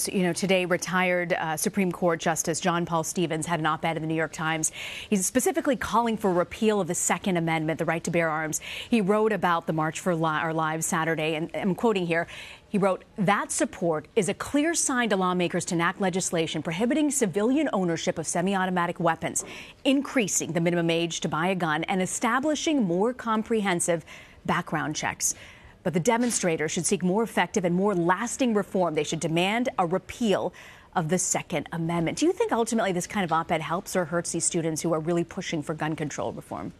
You know, today retired Supreme Court Justice John Paul Stevens had an op-ed in the New York Times. He's specifically calling for repeal of the Second Amendment, the right to bear arms. He wrote about the March for Our Lives Saturday, and I'm quoting here. He wrote, "That support is a clear sign to lawmakers to enact legislation prohibiting civilian ownership of semi-automatic weapons, increasing the minimum age to buy a gun, and establishing more comprehensive background checks. But the demonstrators should seek more effective and more lasting reform. They should demand a repeal of the Second Amendment." Do you think ultimately this kind of op-ed helps or hurts these students who are really pushing for gun control reform?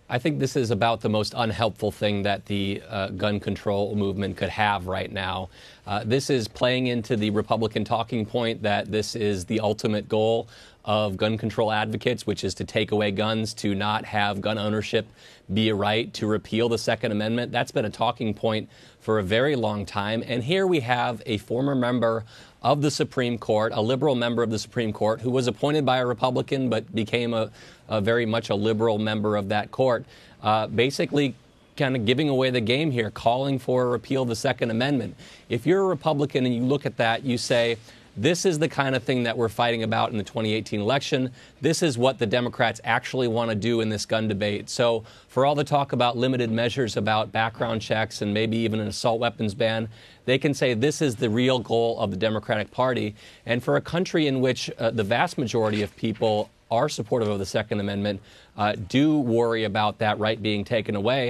I think this is about the most unhelpful thing that the gun control movement could have right now. This is playing into the Republican talking point that this is the ultimate goal of gun control advocates, which is to take away guns, to not have gun ownership be a right, to repeal the Second Amendment. That's been a talking point for a very long time. And here we have a former member of the Supreme Court, a liberal member of the Supreme Court, who was appointed by a Republican but became a very much a liberal member of that court, basically kind of giving away the game here, calling for a repeal of the Second Amendment. If you're a Republican and you look at that, you say, this is the kind of thing that we're fighting about in the 2018 election. This is what the Democrats actually want to do in this gun debate. So for all the talk about limited measures, about background checks, and maybe even an assault weapons ban, they can say this is the real goal of the Democratic Party. And for a country in which the vast majority of people are supportive of the Second Amendment, do worry about that right being taken away,